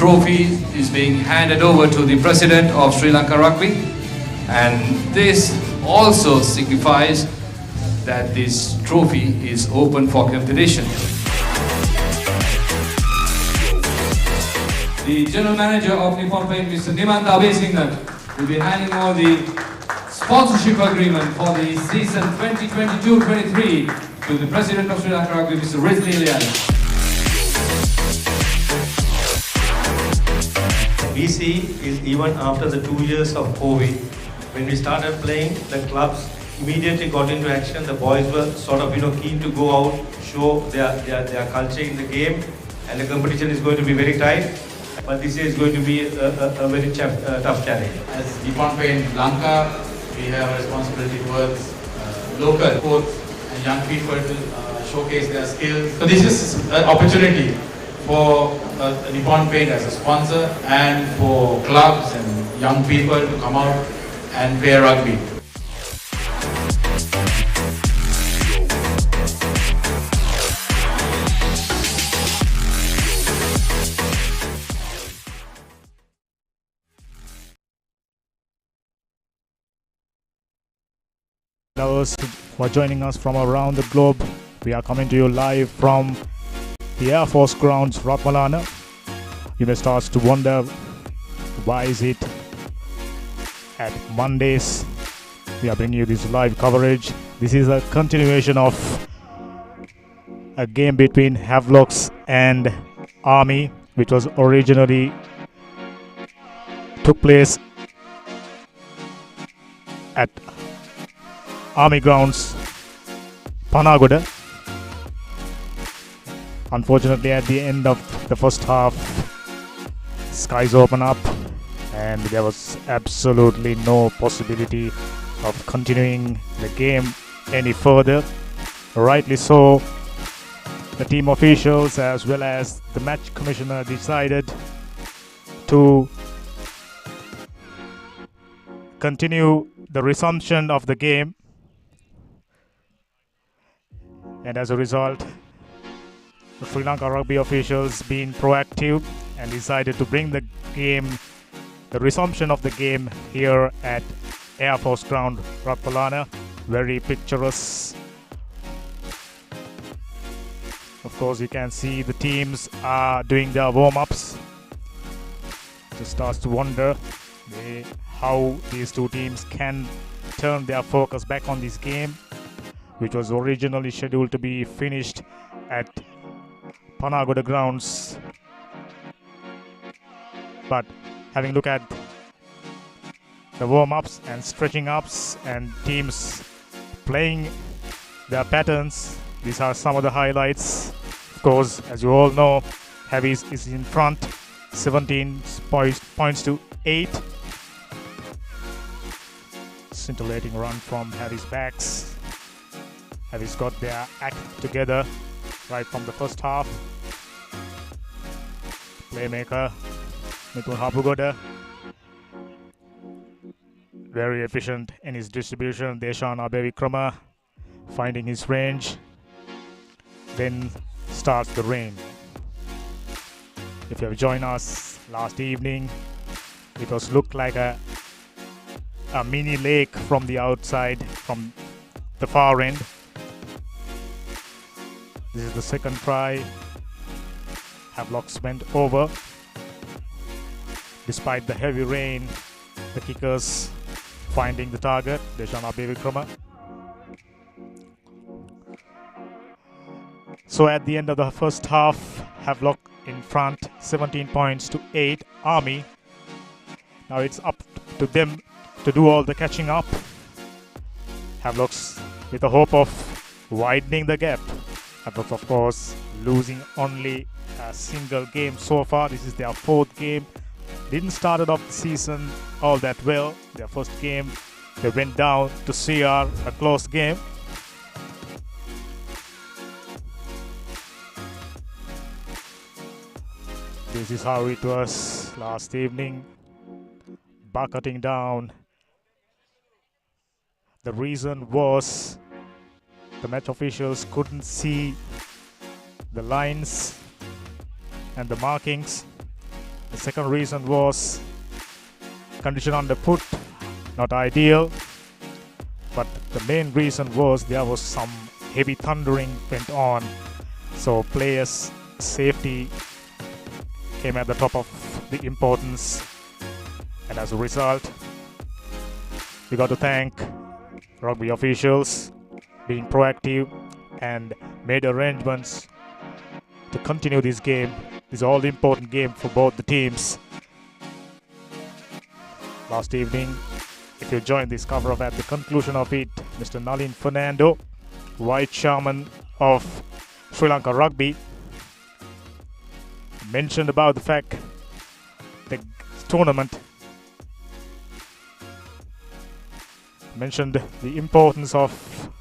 trophy is being handed over to the President of Sri Lanka Rugby, and this also signifies that this trophy is open for competition. The General Manager of Nippon, Mr. Nippon will be handing over the sponsorship agreement for the season 2022-23 to the President of Sri Lanka Rugby, Mr. Rizli Lian. We see is even after the 2 years of COVID, when we started playing, the clubs immediately got into action. The boys were sort of keen to go out, show their culture in the game, and the competition is going to be very tight. But this year is going to be a very tough challenge. As Nippon Lanka, we have a responsibility towards local sports and young people to showcase their skills. So this is an opportunity for Nippon Paint as a sponsor and for clubs and young people to come out and play rugby. Lovers who are joining us from around the globe, we are coming to you live from the Air Force grounds, Ratmalana. You may start to wonder, why is it at Mondays we are bringing you this live coverage? This is a continuation of a game between Havelocks and Army, which was originally took place at Army grounds, Panagoda. Unfortunately, at the end of the first half, skies open up and there was absolutely no possibility of continuing the game any further. Rightly so, the team officials as well as the match commissioner decided to continue the resumption of the game, and as a result, the Sri Lanka rugby officials being proactive and decided to bring the resumption of the game here at Air Force Ground, Ratmalana. Very picturesque. Of course, you can see the teams are doing their warm-ups. Just starts to wonder how these two teams can turn their focus back on this game, which was originally scheduled to be finished at Panagoda grounds. But having a look at the warm-ups and stretching ups and teams playing their patterns, these are some of the highlights. Of course, as you all know, Havis is in front, 17 points to 8. Scintillating run from Havis backs. Havis got their act together right from the first half. Playmaker Nippon Hapugoda, very efficient in his distribution. Deshan Abevikrama finding his range, then starts the rain. If you have joined us last evening, it was looked like a mini lake from the outside, from the far end. This is the second try. Havelock went over. Despite the heavy rain, the kickers finding the target, Deshana Bevikrama. So at the end of the first half, Havelock in front, 17 points to 8. Army. Now it's up to them to do all the catching up. Havelocks with the hope of widening the gap. Havelocks, of course, losing only a single game so far. This is their fourth game. Didn't start off the season all that well. Their first game, they went down to CR, a close game. This is how it was last evening. Bucketing down. The reason was the match officials couldn't see the lines and the markings. The second reason was condition underfoot, not ideal. But the main reason was there was some heavy thundering went on. So players' safety came at the top of the importance. And as a result, we got to thank rugby officials being proactive and made arrangements to continue this game. This is all the important game for both the teams. Last evening, if you joined this cover-up at the conclusion of it, Mr. Nalin Fernando, Vice Chairman of Sri Lanka Rugby, mentioned about the fact the tournament, mentioned the importance of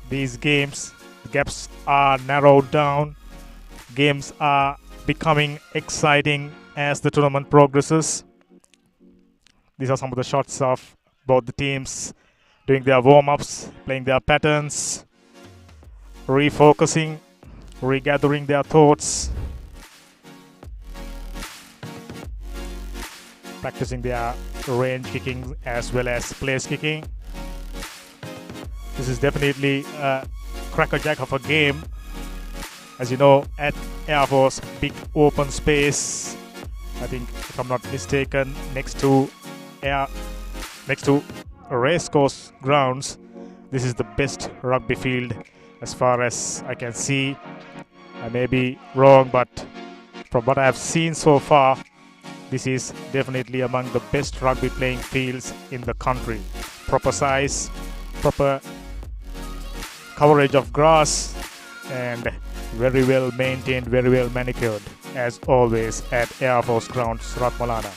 these games. The gaps are narrowed down. Games are becoming exciting as the tournament progresses. These are some of the shots of both the teams doing their warm-ups, playing their patterns, refocusing, regathering their thoughts, practicing their range kicking as well as place kicking. This is definitely a crackerjack of a game. As you know, at Air Force, big open space. I think, if I'm not mistaken, next to racecourse grounds, this is the best rugby field as far as I can see. I may be wrong, but from what I have seen so far, this is definitely among the best rugby playing fields in the country. Proper size, proper coverage of grass, and very well maintained, very well manicured, as always at Air Force Grounds, Ratmalana.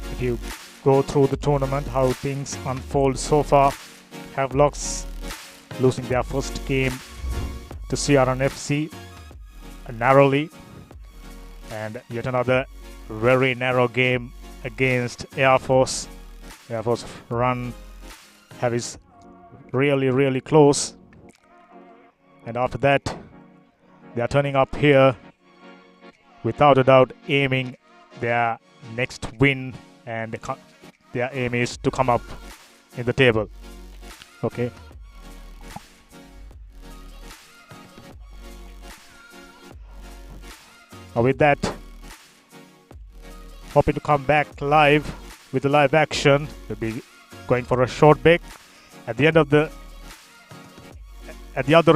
If you go through the tournament, how things unfold so far, Havelocks losing their first game to CRNFC narrowly, and yet another very narrow game against Air Force. Air Force run is really close, and after that they are turning up here without a doubt, aiming their next win, and their aim is to come up in the table. Okay. With that, hoping to come back live with the live action. We'll be going for a short break. At the other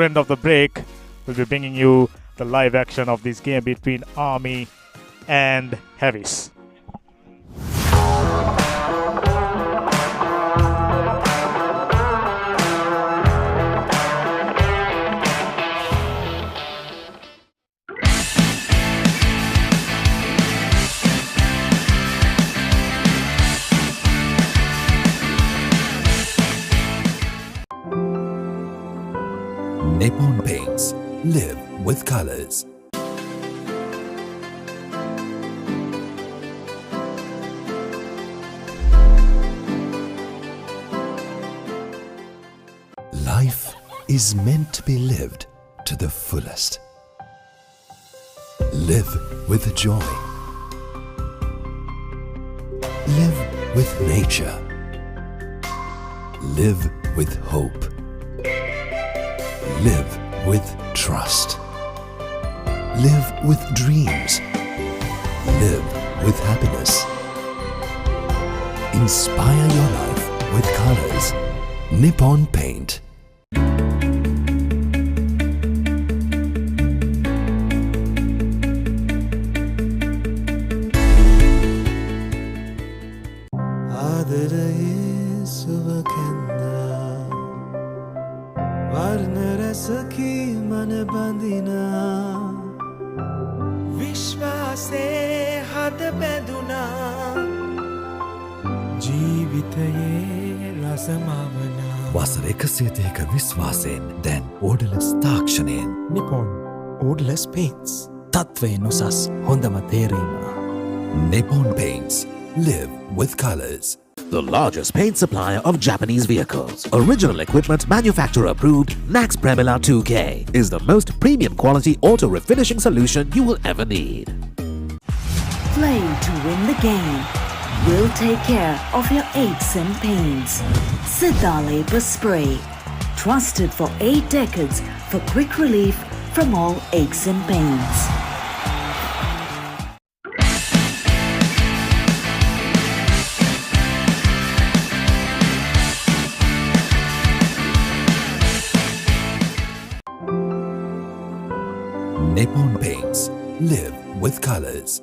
end of the break, we'll be bringing you the live action of this game between Army and Heavies. Nippon paints. Live with colors. Life is meant to be lived to the fullest. Live with joy. Live with nature. Live with hope. Live with trust. Live with dreams. Live with happiness. Inspire your life with colors. Nippon Paint. වසර 130ක විශ්වාසයෙන් දැන් ඕඩලස් තාක්ෂණයෙන් Nippon Odorless Paints. තත්වයෙන් උසස් හොඳම තේරීම. Nippon Paints. Live with colors. The largest paint supplier of Japanese vehicles, original equipment manufacturer approved, Nax Premila 2K is the most premium quality auto refinishing solution you will ever need. Play to win the game. We'll take care of your aches and pains. Siddha Labor Spray. Trusted for 8 decades for quick relief from all aches and pains. Nippon Paints. Live with colors.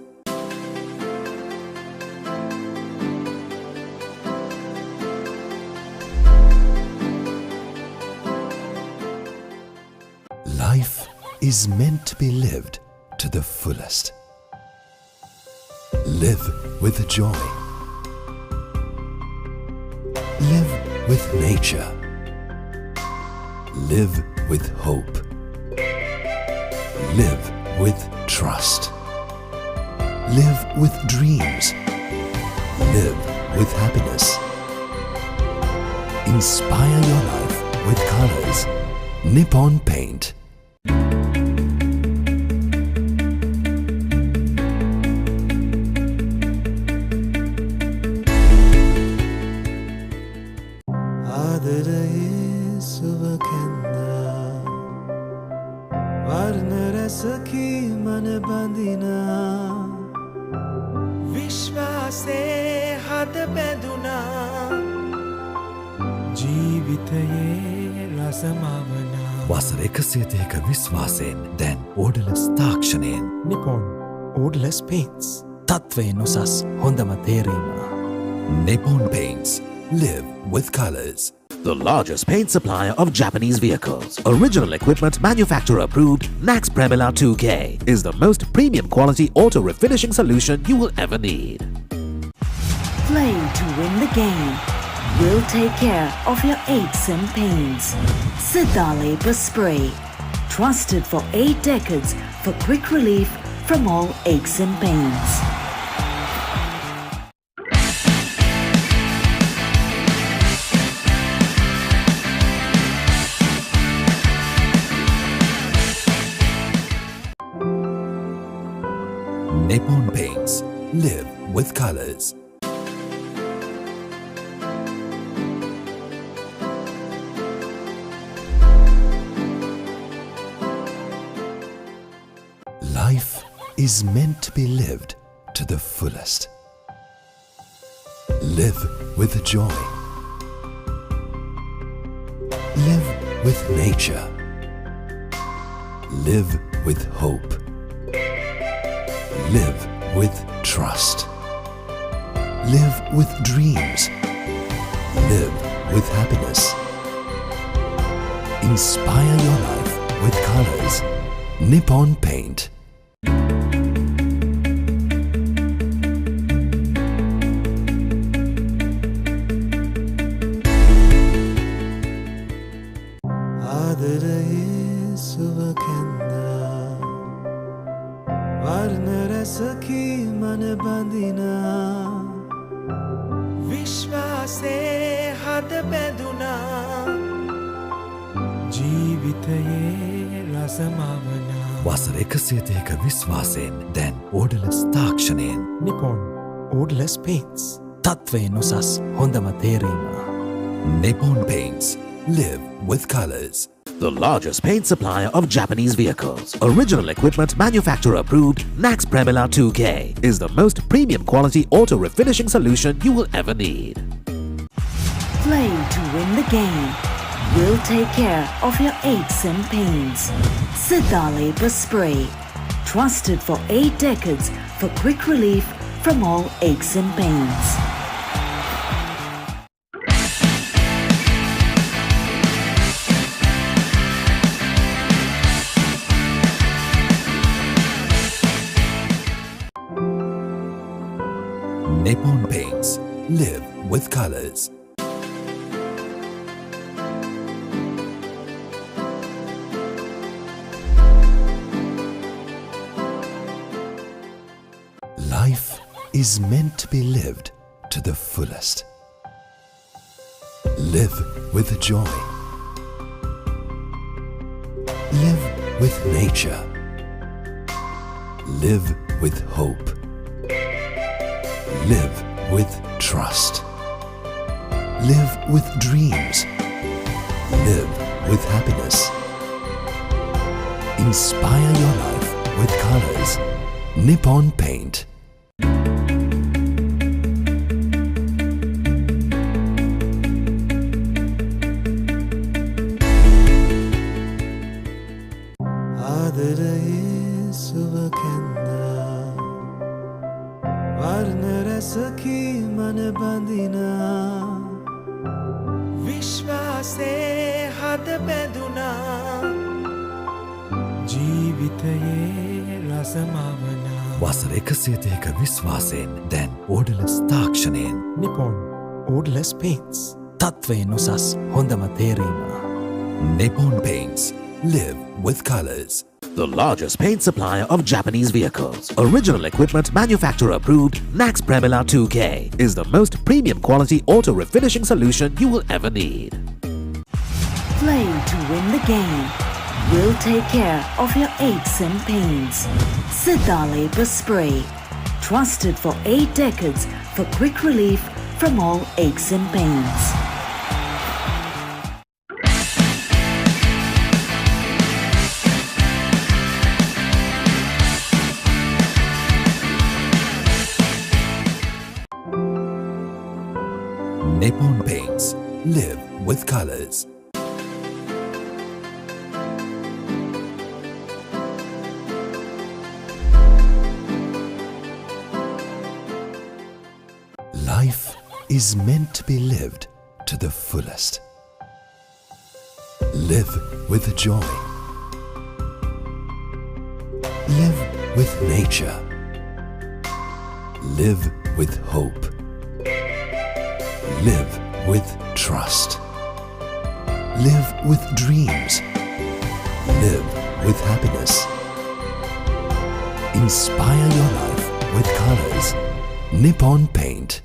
Life is meant to be lived to the fullest. Live with joy. Live with nature. Live with hope. Live with trust. Live with dreams. Live with happiness. Inspire your life with colors. Nippon Paint. වසර 130ක විශ්වාසයෙන් දැන් ඕඩලස් තාක්ෂණයෙන් Nippon Odorless Paints. තත්වයෙන් උසස් හොඳම තේරීම. Nippon Paints. Live with colors. The largest paint supplier of Japanese vehicles, original equipment manufacturer approved, Nax Premila 2K is the most premium quality auto refinishing solution you will ever need. Play to win the game. We'll take care of your aches and pains. Siddha Labor Spray. Trusted for 8 decades for quick relief from all aches and pains. Nippon Paints. Live with colors. Life is meant to be lived to the fullest. Live with joy. Live with nature. Live with hope. Live with trust. Live with dreams. Live with happiness. Inspire your life with colors. Nippon Paint. වසර 130ක විශ්වාසයෙන් දැන් ඕඩලස් තාක්ෂණයෙන් Nippon Odorless Paints. තත්වයෙන් උසස් හොඳම තේරීම. Nippon Paints. Live with colors. The largest paint supplier of Japanese vehicles, original equipment manufacturer approved, Nax Premila 2K is the most premium quality auto refinishing solution you will ever need. Play to win the game. We'll take care of your aches and pains. Siddha Labor Spray. Trusted for 8 decades for quick relief from all aches and pains. Nippon Paints. Live with colors. Life is meant to be lived to the fullest. Live with joy. Live with nature. Live with hope. Live with trust. Live with dreams. Live with happiness. Inspire your life with colors. Nippon Paint. වසර 130ක විශ්වාසයෙන් දැන් ඕඩලස් තාක්ෂණයෙන් Nippon Odorless Paints. තත්වයෙන් උසස් හොඳම තේරීම. Nippon Paints. Live with colors. The largest paint supplier of Japanese vehicles, original equipment manufacturer approved, Nax Premila 2K is the most premium quality auto refinishing solution you will ever need. Play to win the game. We'll take care of your aches and pains. Sidale Spray. Trusted for 8 decades for quick relief from all aches and pains. Nippon Paints. Live with colors. Life is meant to be lived to the fullest. Live with joy. Live with nature. Live with hope. Live with trust. Live with dreams. Live with happiness. Inspire your life with colors. Nippon Paint.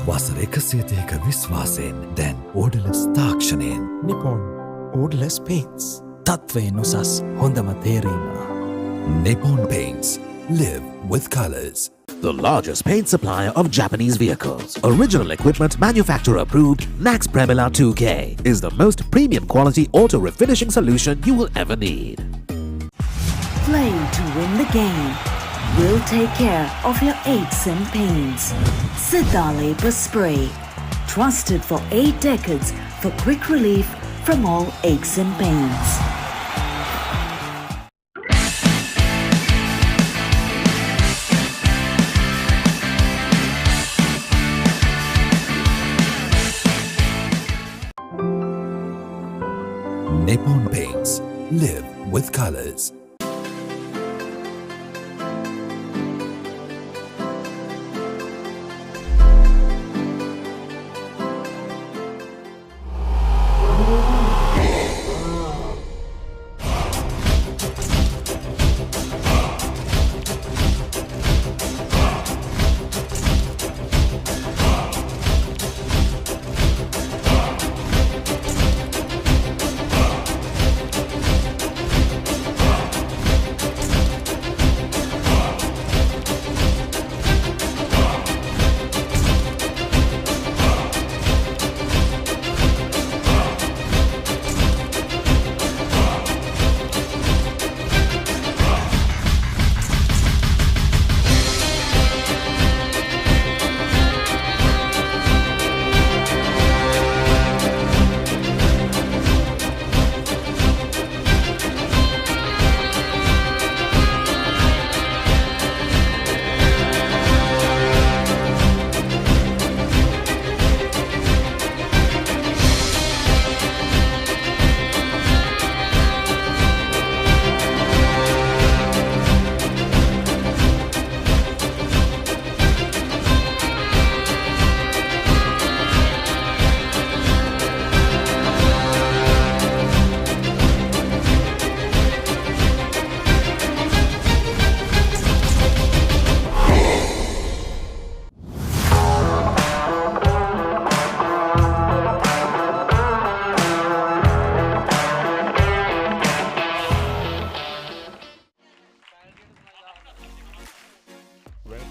වසර 130ක විශ්වාසයෙන් දැන් ඕඩලස් තාක්ෂණයෙන් Nippon Odorless Paints. තත්වයෙන් උසස් හොඳම තේරීම. Nippon Paints. Live with colors. The largest paint supplier of Japanese vehicles, original equipment manufacturer approved, Nax Premila 2K is the most premium quality auto refinishing solution you will ever need. Play to win the game. We'll take care of your aches and pains. Sidale Spray. Trusted for 8 decades for quick relief from all aches and pains. Nippon Paints. Live with colors.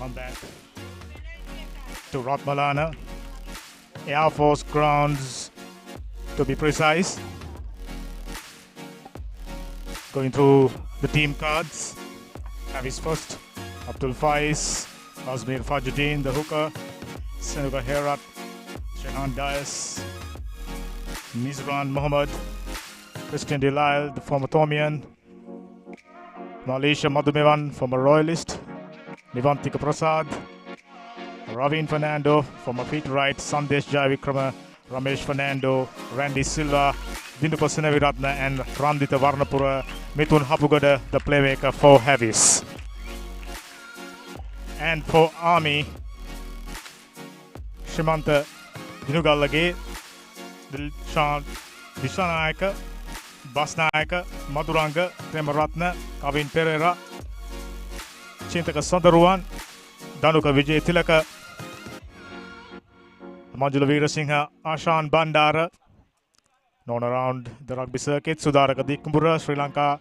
come back to Ratmalana. Air Force grounds, to be precise. Going through the team cards. Havis first, Abdul Faiz, Azmir Fajuddin, the hooker, Senuga Herat, Shehan Dias, Mizran Mohammed, Christian Delisle, the former Thomian, Malisha Madhumevan, former Royalist, Nivantika Prasad, Ravin Fernando, former feet right, Sandesh Jayavikrama, Ramesh Fernando, Randy Silva, Dindupa Senaviratna and Randita Varnapura, Mithun Hapugada, the playmaker for Havis. And for Army, Shimanta Dinugallage, Dishanayaka, Basnayaka, Maduranga, Premaratna, Kavin Pereira, Chintaka Sandaruan, Danuka Vijay Tilaka, Manjula Veerasinghe, Ashan Bandara, known around the rugby circuit, Sudaraka Dikumbura, Sri Lanka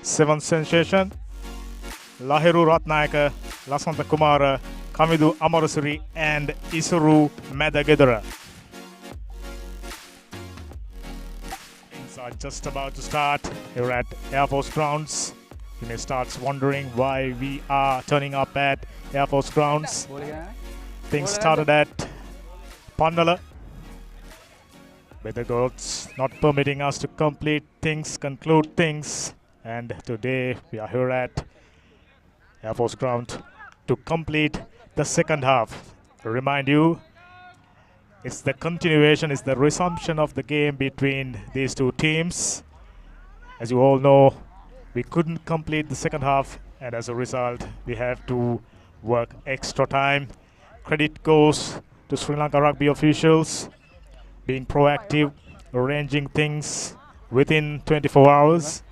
7th sensation, Lahiru Ratnayaka, Lasanta Kumara, Kamidu Amarasuri, and Isuru Madagedara. Things are just about to start here at Air Force Grounds. You may start wondering why we are turning up at Air Force Grounds. Things started at Pandala, with the gods not permitting us to complete things, conclude things. And today we are here at Air Force Ground to complete the second half. To remind you, it's the continuation, it's the resumption of the game between these two teams. As you all know, we couldn't complete the second half, and as a result, we have to work extra time. Credit goes to Sri Lanka rugby officials, being proactive, arranging things within 24 hours.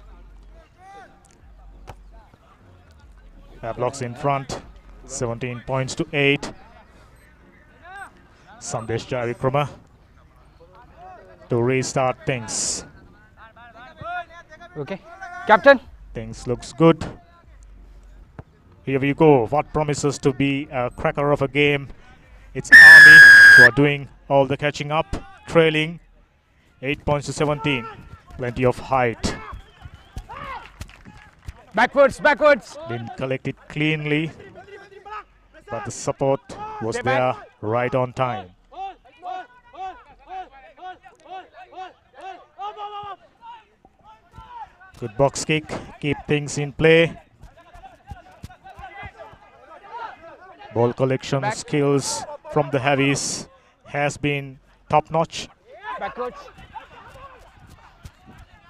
Havelocks in front, 17 points to 8. Sandesh Jayavikrama to restart things. Okay, Captain. Things looks good. Here we go. What promises to be a cracker of a game. It's Army who are doing all the catching up, trailing 8 points to 17. Plenty of height. Backwards, backwards. Didn't collect it cleanly, but the support was there right on time. Good box kick, keep things in play. Ball collection skills from the Havis has been top notch. Backwards.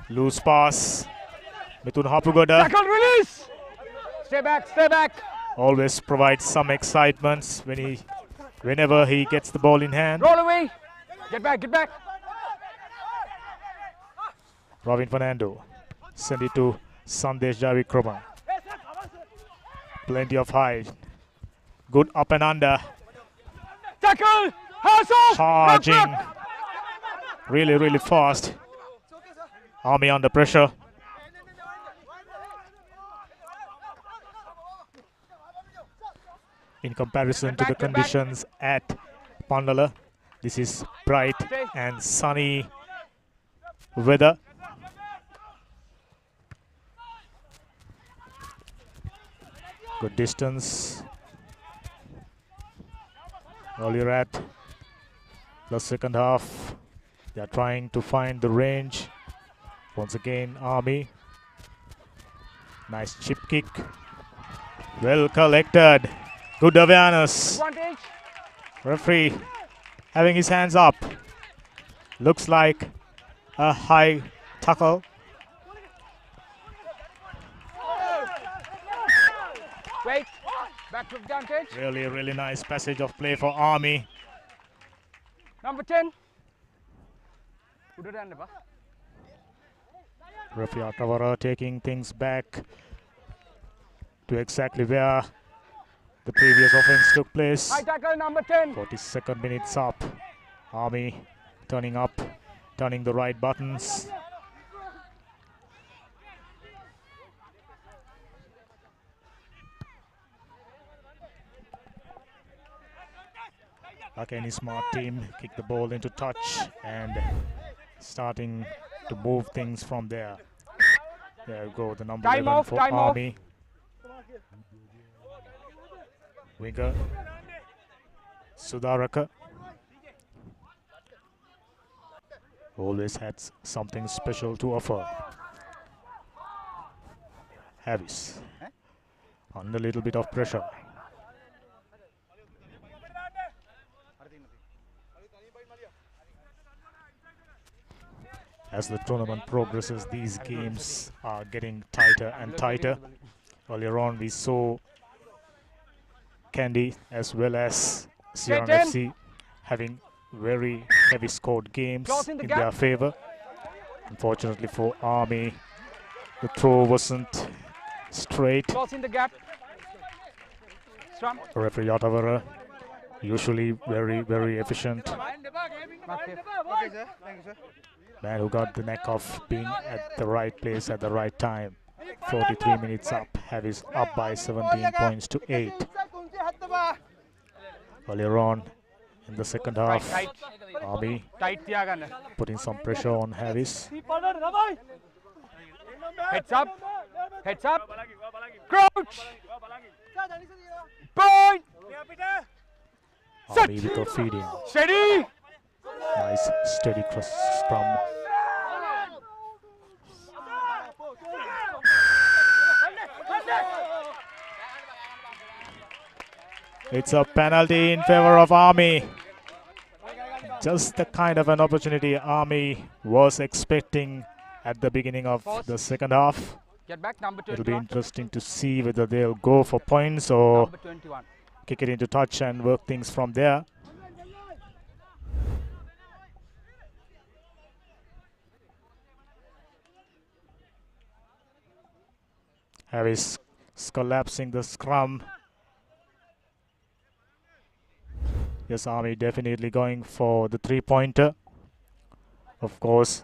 Loose pass. Mithun Hapugada Tackle, release. Stay back, stay back. always provides some excitement whenever he gets the ball in hand. Roll away. Get back, get back. Ravin Fernando send it to Sandesh Jayavikrama. Plenty of height. Good up and under. Tackle. Hands off. Charging. Really, really fast. Army under pressure. In comparison to the conditions at Pandala, this is bright and sunny weather. Good distance. Earlier at the second half, they are trying to find the range. Once again, Army. Nice chip kick. Well collected. Good awareness. Advantage. Referee having his hands up. Looks like a high tackle. Wait. Back to advantage. Really, really nice passage of play for Army. Number 10. Referee Atavara taking things back to exactly where the previous offense took place. High tackle, number 10. 42nd minutes up. Army turning up, turning the right buttons. Like any smart team, kick the ball into touch and starting to move things from there. There you go, the number 11 for Army. Winger Sudaraka. Always had something special to offer. Harris under a little bit of pressure. As the tournament progresses, these games are getting tighter and tighter. Earlier on, we saw Candy as well as Sierra FC having very heavy scored games in their favor. Unfortunately for Army, the throw wasn't straight. Close in the gap. Referee Otavara, usually very efficient. Man who got the knack of being at the right place at the right time. 43 minutes up. Havis up by 17 points to 8. Earlier on in the second half, Army putting some pressure on Havis. Heads up. Heads up. Crouch. Point. Army with a feeding. Steady. Nice steady cross scrum. It's a penalty in favor of Army. Just the kind of an opportunity Army was expecting at the beginning of the second half. Get back, number 21. It'll be interesting to see whether they'll go for points or kick it into touch and work things from there. Harris collapsing the scrum. Yes, Army definitely going for the three-pointer. Of course,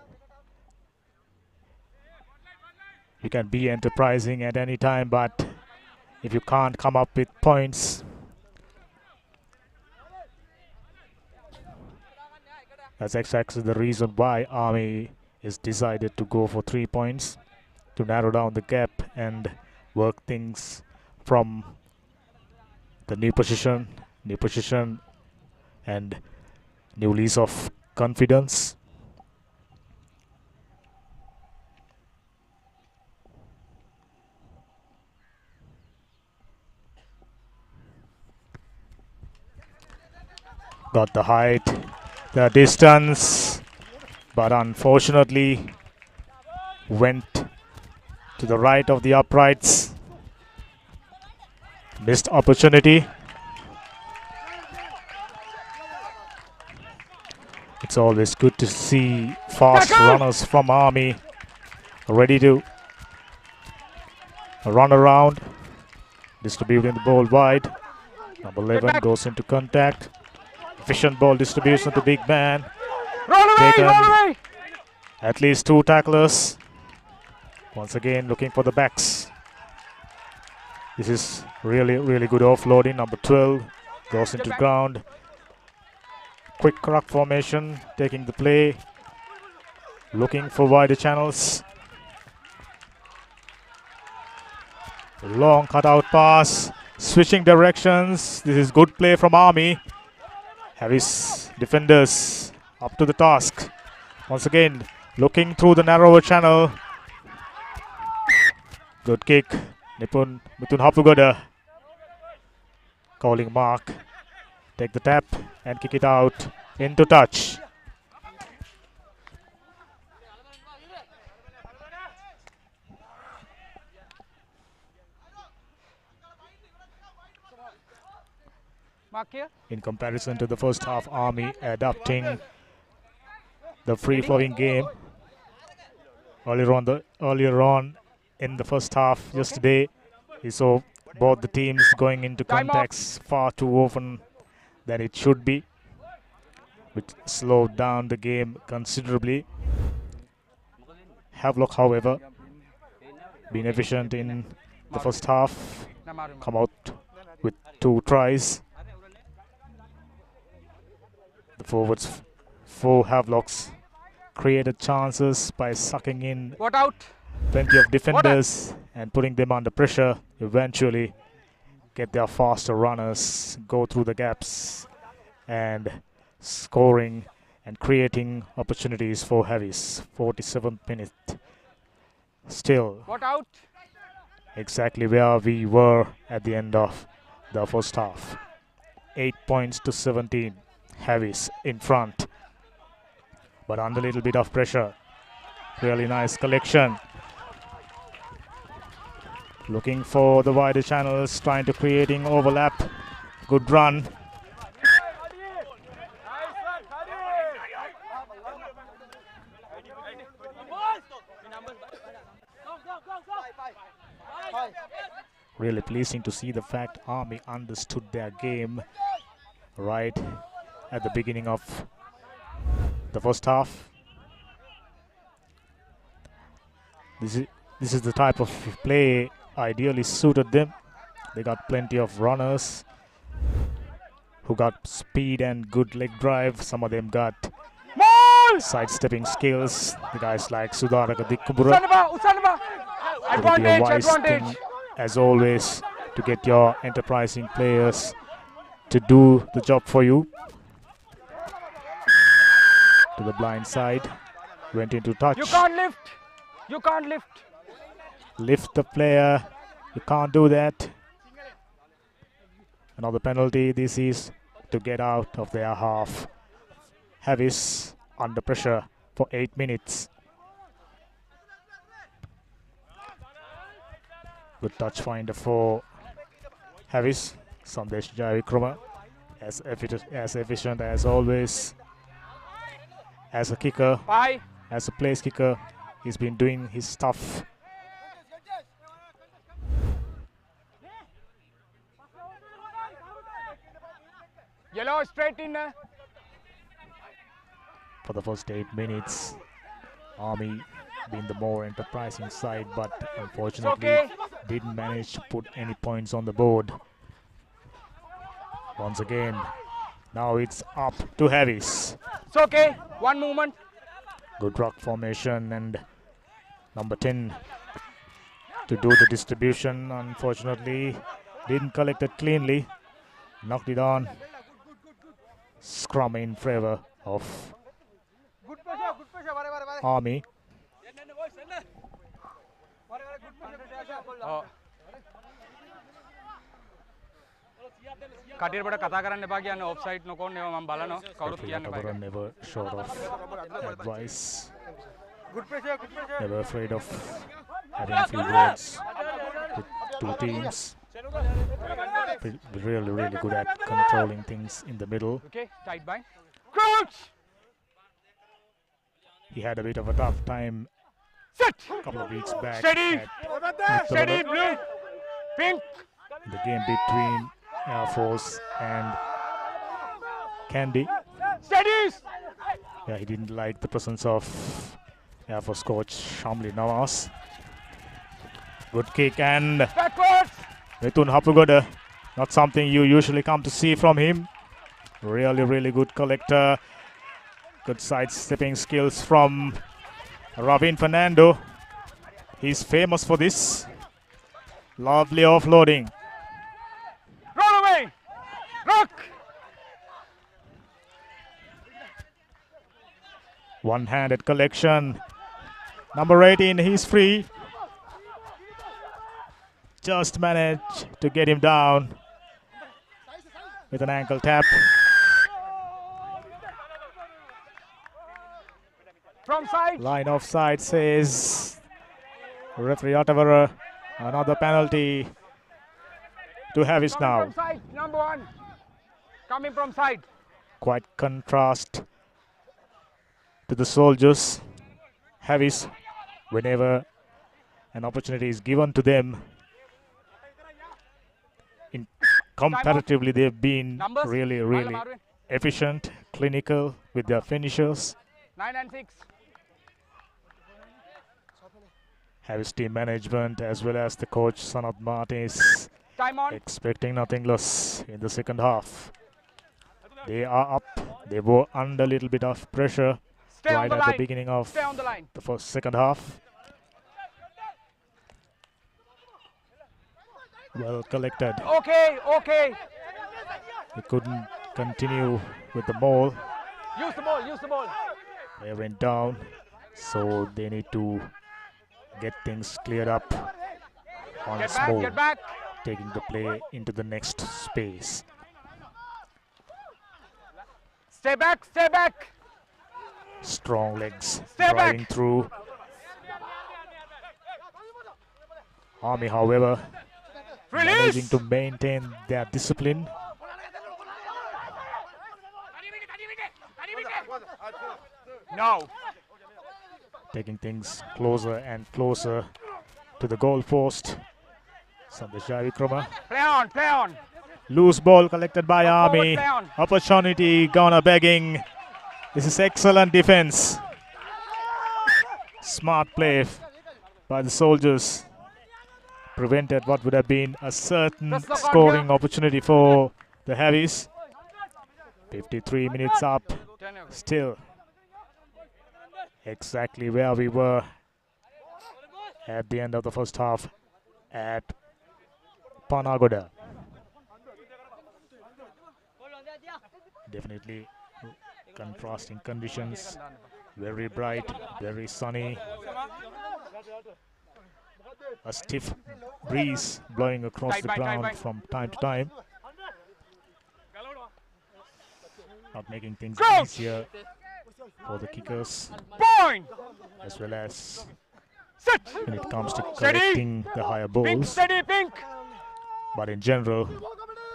you can be enterprising at any time, but if you can't come up with points, that's exactly the reason why Army is decided to go for 3 points, to narrow down the gap and work things from the new position and new lease of confidence. Got the height, the distance, but unfortunately went to the right of the uprights. Missed opportunity. It's always good to see fast runners from Army ready to run around, distributing the ball wide. Number 11 goes into contact. Efficient ball distribution to big man. Taken at least 2 tacklers. Once again looking for the backs. This is really good offloading. Number 12 goes into ground. Quick ruck formation, taking the play, looking for wider channels. Long cutout pass, switching directions. This is good play from Army. Have his defenders up to the task. Once again, looking through the narrower channel. Good kick. Nippon Mithun Hapugada calling mark. Take the tap and kick it out into touch. In comparison to the first half, Army adapting the free-flowing game. Earlier on in the first half yesterday, we saw both the teams going into contacts far too often than it should be, which slowed down the game considerably. Havelock, however, been efficient in the first half, come out with 2 tries. The forwards for Havelocks created chances by sucking in What out? plenty of defenders and putting them under pressure. Eventually get their faster runners, go through the gaps and scoring and creating opportunities for Heavies. 47th minute. Still What out? exactly where we were at the end of the first half. 8 points to 17. Heavies in front, but under a little bit of pressure. Really nice collection. Looking for the wider channels, trying to creating overlap. Good run. Really pleasing to see the fact Army understood their game right at the beginning of the first half. This is the type of play ideally suited them. They got plenty of runners who got speed and good leg drive. Some of them got sidestepping skills. The guys like Sudaraka Dikkubura. It would be a wise thing, as always, to get your enterprising players to do the job for you. To the blind side, went into touch. You can't lift. You can't lift. Lift the player. You can't do that. Another penalty. This is to get out of their half. Heavies under pressure for 8 minutes. Good touch finder for Heavies. Sandesh Javikrama, as efficient as always. As a kicker, Bye. as a place kicker, he's been doing his stuff. Yellow straight in. For the first 8 minutes, Army being the more enterprising side, but unfortunately didn't manage to put any points on the board. Once again, now it's up to Heavies. It's okay. One movement. Good rock formation and number 10 to do the distribution. Unfortunately, didn't collect it cleanly. Knocked it on. Scrum in favor of Army. කටියට බඩ කතා කරන්න එපා කියන්නේ ඔෆ්සයිඩ් නොකෝන් ඒවා මම බලනවා කවුරුත් කියන්න එපා. Never short of advice. Never afraid of having few words with two teams. Really good at controlling things in the middle. Okay, tight bind. Crouch! He had a bit of a tough time Sit! a couple of weeks back. Steady! Steady, blue! Pink! The game between Air Force and Candy. Steadies! Yeah, he didn't like the presence of Air Force coach Shamli Nawaz. Good kick and Backwards! Mithun Hapugoda. Not something you usually come to see from him. Really good collector. Good sidestepping skills from Ravin Fernando. He's famous for this. Lovely offloading. Roll away! Rock! One-handed collection. Number 18, he's free. Just managed to get him down with an ankle tap. From side. Line offside says referee Ottavara. Another penalty to Heavies now. From side, number 1. Coming from side. Quite contrast to the soldiers. Heavies, whenever an opportunity is given to them, comparatively they've been Numbers? really efficient, clinical with their finishers. 9 and 6. Heavies team management as well as the coach Sanat Martis Time on. expecting nothing less in the second half. They are up They were under a little bit of pressure Stay on right the at the line. beginning of Stay on the line. the second half. Well collected. Okay. They couldn't continue with the ball. Use the ball, use the ball. They went down, so they need to get things cleared up once more, Get back. taking the play into the next space. Stay back. Strong legs Stay driving back. through. Army, however, managing Release. to maintain their discipline. No. Taking things closer and closer to the goal post. Sandeshari Krama. Play on. Loose ball collected by Army. play on. Opportunity Ghana begging. This is excellent defense. Smart play by the soldiers. Prevented what would have been a certain Let's look on scoring here. opportunity for the Heavies. 53 minutes up. Still exactly where we were at the end of the first half at Panagoda. Definitely contrasting conditions. Very bright, very sunny. A stiff breeze blowing across the ground from time to time. Not making things easier for the kickers, Point. as well as Sit. when it comes to Steady. collecting the higher Pink, balls. steady, pink. But in general,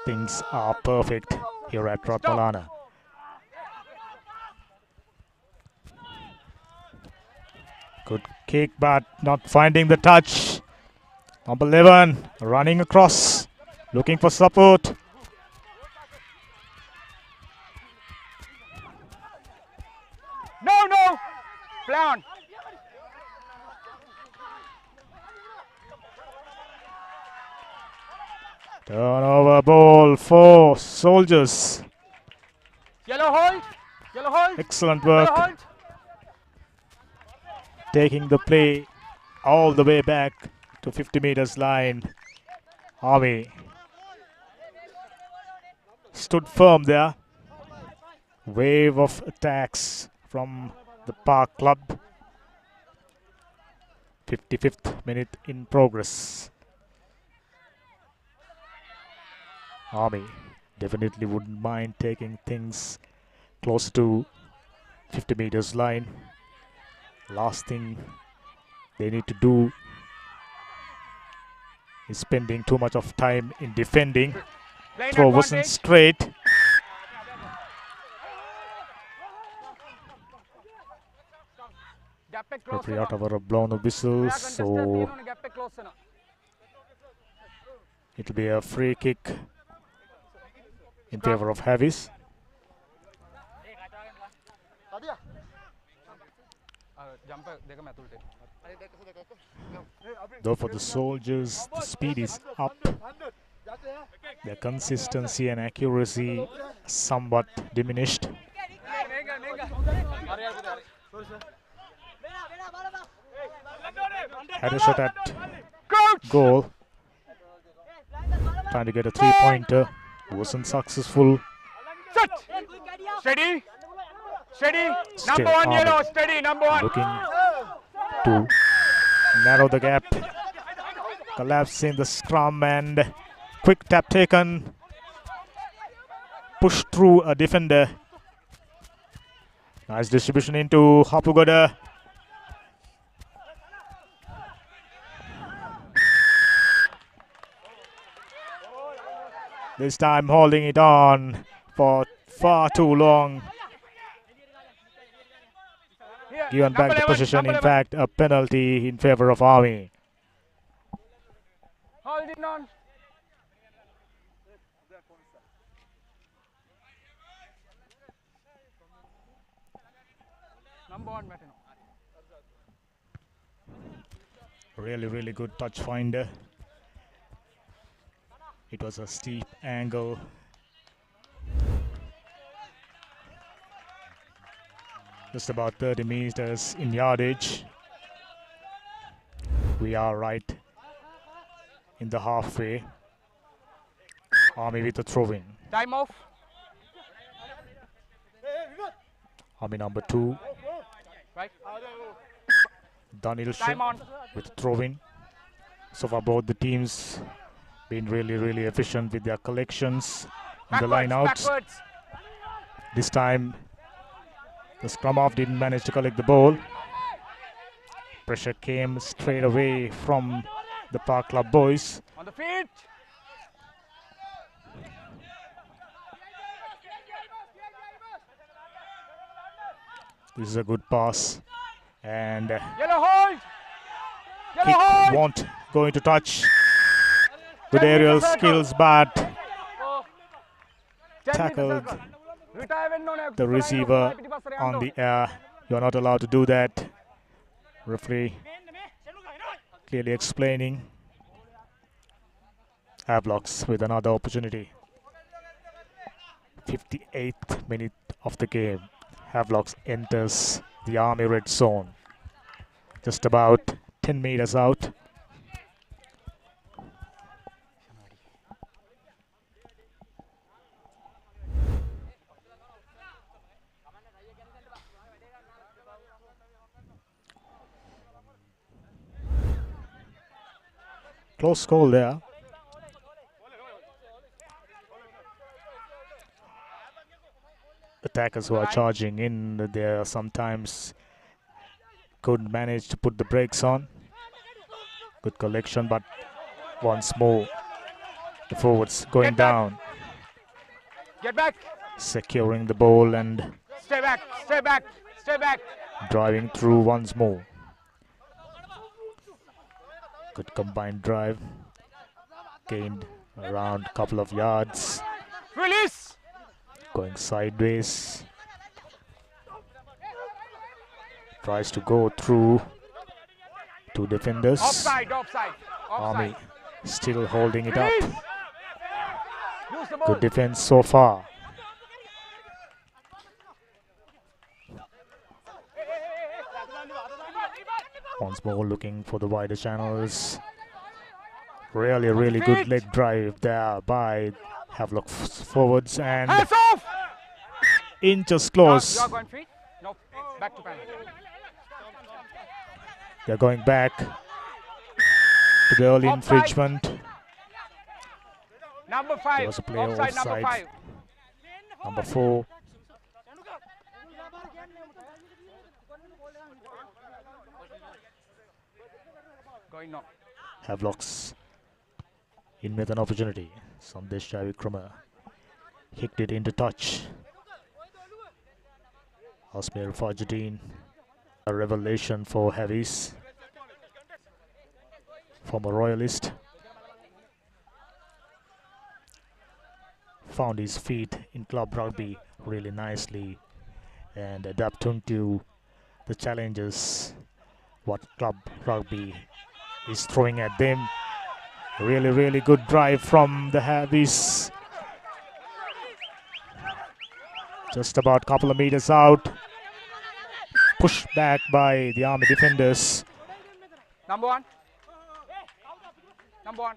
things are perfect here at Ratmalana. Good kick, but not finding the touch. Number 11 running across, looking for support. No. Play on. Turnover ball for soldiers. Yellow hold. Excellent Yellow work, hold. taking the play all the way back to 50 meters line. Army stood firm there. Wave of attacks from the Park Club. 55th minute in progress. Army definitely wouldn't mind taking things close to 50 meters line. Last thing they need to do is spending too much of time in defending. Playing Throw wasn't advantage. straight. Gap पे close Referee होना. out of a blown a whistle, Meरा contestant so तीनों ने gap पे close होना. it'll be a free kick in favor of Havis. Jump पे देखो मैं तुलते. Though for the soldiers, the speed is up. Their consistency and accuracy somewhat diminished. Had a shot at goal. Trying to get a three-pointer. Wasn't successful. Sit. Steady. Still Number one Army yellow. Steady. Number one. looking to narrow the gap. Collapse in the scrum and quick tap taken. Push through a defender. Nice distribution into Hapugoda. This time holding it on for far too long. Here, Given back number the 11, possession, number in 11. fact, a penalty in favor of Army. Hold it on. Number one बैठे ना. Really good touch finder. It was a steep angle. Just about 30 meters in yardage. We are right in the halfway. Army with a throw-in. Time off. Army number 2. Right. Danil Time on. with a throw-in. So far both the teams been really efficient with their collections in the line outs. Backwards. This time the scrum half didn't manage to collect the ball. Pressure came straight away from the Park Club boys. On the feet. This is a good pass. And Yellow hold. Yellow kick hold. won't go into touch. Good aerial skills, but 10 tackled meters circle. Retire when no, the receiver on the air. You're not allowed to do that. Referee clearly explaining. Havelocks with another opportunity. 58th minute of the game. Havelocks enters the Army red zone. Just about 10 meters out. Close call there. Attackers who are charging in, they sometimes couldn't manage to put the brakes on. Good collection, but once more the forwards going down. Get back. Securing the ball and Stay back. Stay back. Stay back. driving through once more. Good combined drive. Gained around a couple of yards. Release. Going sideways. Tries to go through two defenders. Offside. Offside. Army still holding it up. Release. Use the ball. Good defense so far. Once more looking for the wider channels. Really good leg drive there by Havelock forwards and Hands off. inches close. You are going free? No. Back to penalty. They're going back to the early Offside. infringement. Number There 5. was a player Offside. Number offside. 5. Number 4. Going no. Havelocks in with an opportunity. Sandesh Chavikrama kicked it into touch. Asmir Fajuddin, a revelation for Heavies. Former Royalist. Found his feet in club rugby really nicely and adapting to the challenges what club rugby is throwing at them. Really good drive from the Heavies. Just about a couple of meters out. Pushed back by the Army defenders. Number 1. Number 1.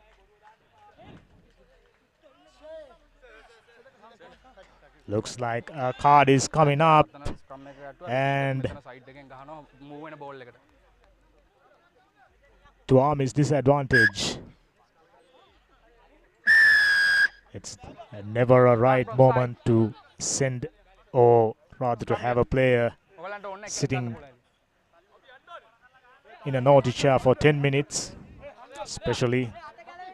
Looks like a card is coming up and to Army's disadvantage. It's never a right moment to send, or rather to have a player sitting in a naughty chair for 10 minutes, especially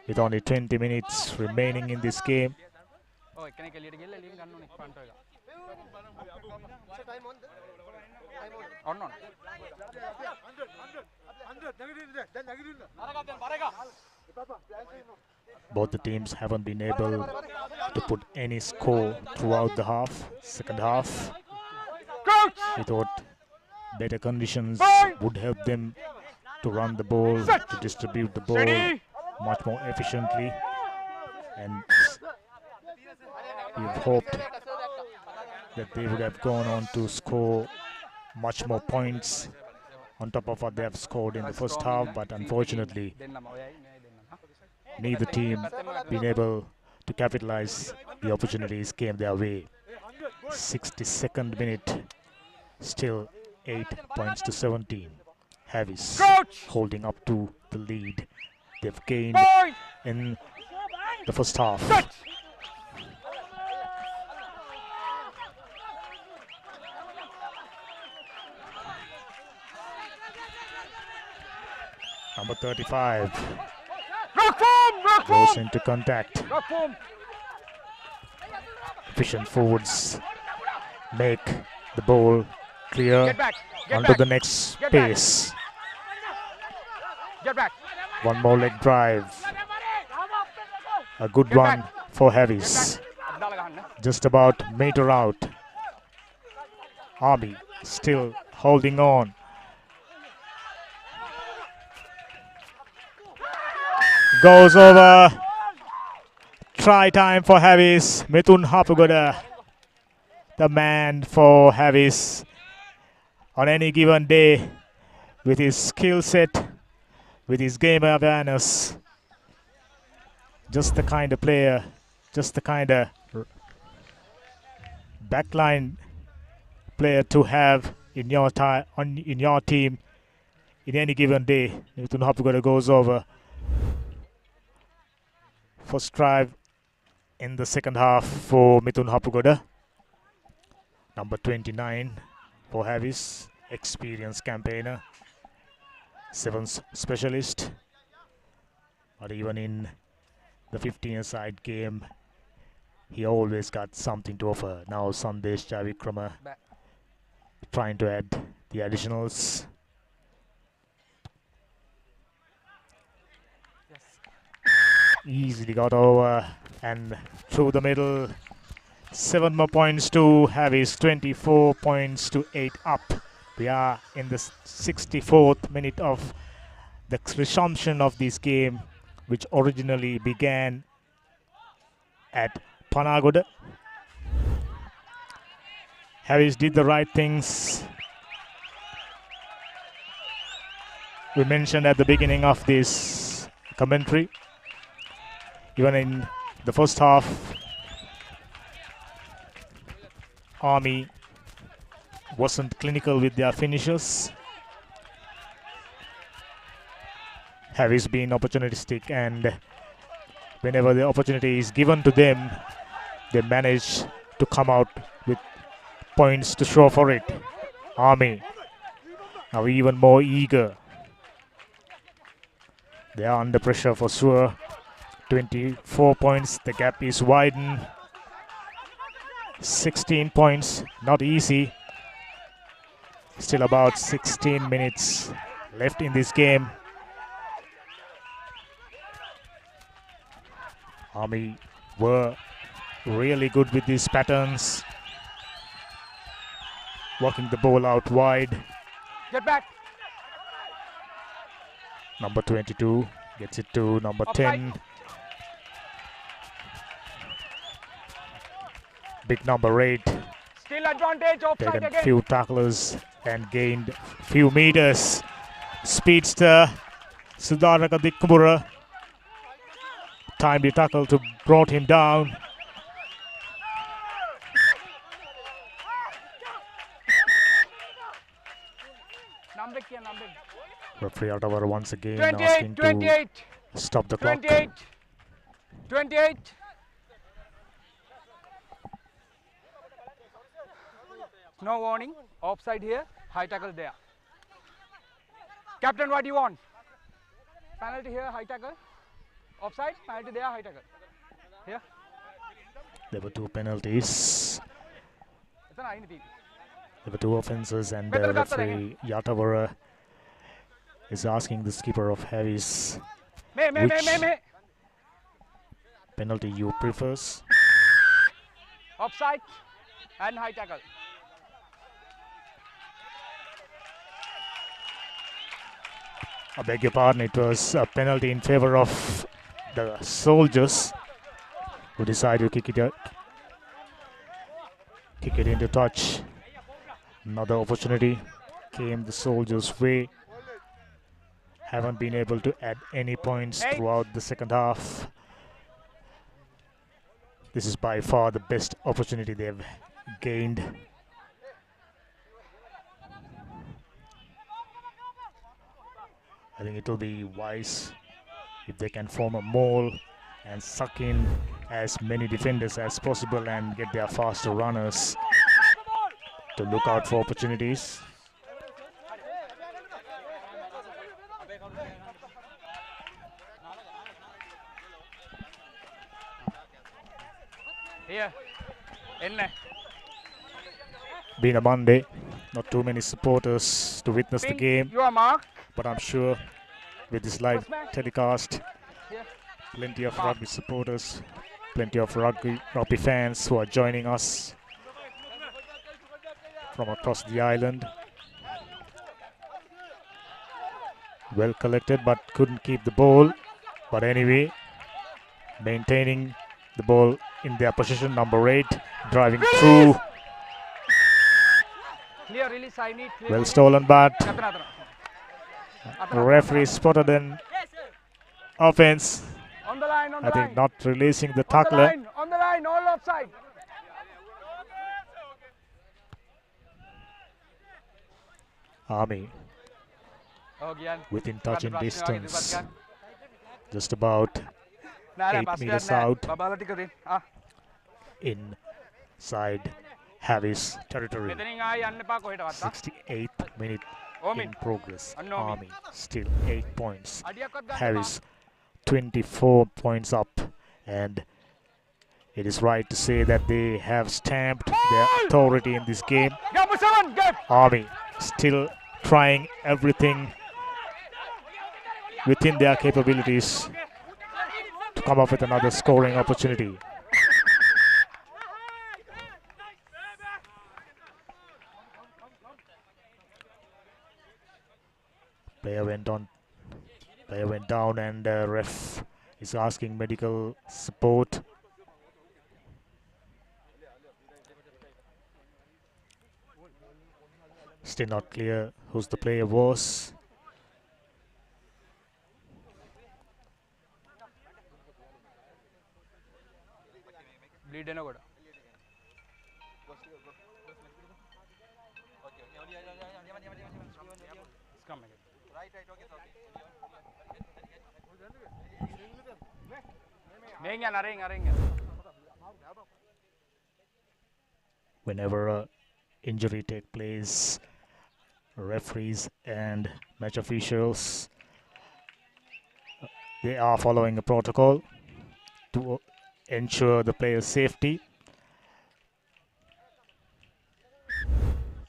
with only 20 minutes remaining in this game. Both the teams haven't been able to put any score throughout the second half. We thought better conditions would help them to run the ball, to distribute the ball much more efficiently, and we've hoped that they would have gone on to score much more points on top of what they have scored in the first half, but unfortunately, neither team been able to capitalize. The opportunities came their way. 62nd minute, still 8 points to 17. Havis holding up to the lead they've gained in the first half. Number 35 goes into contact. Efficient forwards make the ball clear onto the next space. One more leg drive. A good one for Havis. Just about meter out. Army still holding on. Goes over. Try time for Havis. Mithun Hapagoda, the man for Havis on any given day, with his skill set, with his game awareness. Just the kind of player, just the kind of backline player to have in your in your team in any given day. Mithun Hapagoda goes over. First drive in the second half for Mithun Hapagoda. Number 29 for Havis, experienced campaigner, sevens specialist. But even in the 15-a-side game, he always got something to offer. Now Sandesh Chavikrama trying to add the additionals. Easily got over and through the middle. 7 more points to Havis, 24 points to 8 up. We are in the 64th minute of the resumption of this game, which originally began at Panagoda. Havis did the right things. We mentioned at the beginning of this commentary. Even in the first half, Army wasn't clinical with their finishes. Havis been opportunistic, and whenever the opportunity is given to them, they manage to come out with points to show for it. Army now even more eager. They are under pressure for sure. 24 points, the gap is widened. 16 points, not easy. Still about 16 minutes left in this game. Army were really good with these patterns. Working the ball out wide. Get back. Number 22 gets it to number 10. Big number 8. Still advantage, offside Taken again. few tacklers and gained few meters. Speedster Siddharaka Dikkumura. Timely tackle to brought him down. Referee out over once again, 28, asking 28, to stop the clock. 28, 28. No warning. Offside here. High tackle there. Captain, what do you want? Penalty here. High tackle. Offside. Penalty there. High tackle. Here. There were 2 penalties. There were 2 offences, and referee Yatavara is asking the skipper of Havis which penalty you prefers. Offside and high tackle. I beg your pardon, it was a penalty in favour of the Soldiers, who decided to kick it into touch. Another opportunity came the Soldiers' way. Haven't been able to add any points throughout the second half. This is by far the best opportunity they've gained. I think it will be wise if they can form a mole and suck in as many defenders as possible and get their faster runners to look out for opportunities. Here. Being a Monday, not too many supporters to witness the game, You are marked. but I'm sure with this live telecast, plenty of rugby supporters, plenty of rugby fans who are joining us from across the island. Well collected, but couldn't keep the ball. But anyway, maintaining the ball in their position, number 8, driving through. Clear release, I need clear Well release. stolen, but Atana. referee spotted an offense. On the line, on I the line. think not releasing the On the tackler. line, on the line, all offside. Army Oh, Gian. within touching Bukan distance. Gian. Just about Nah, 8 pas meters Gian, nah. out Babala tiga din. Ah. inside Havis territory. Metening ay yanne pa koheta watta. 68th minute Omin. in progress. Anno Omin. Army still 8 points. Adiyakkat ganna Havis 24 points up, and it is right to say that they have stamped their authority in this game. Number 7, get. Army still trying everything within their capabilities to come up with another scoring opportunity. Player went down, and ref is asking medical support. Still not clear who's the player was. Bleed ena kuda. Come again. Whenever a injury takes place, referees and match officials, they are following a protocol to ensure the player's safety.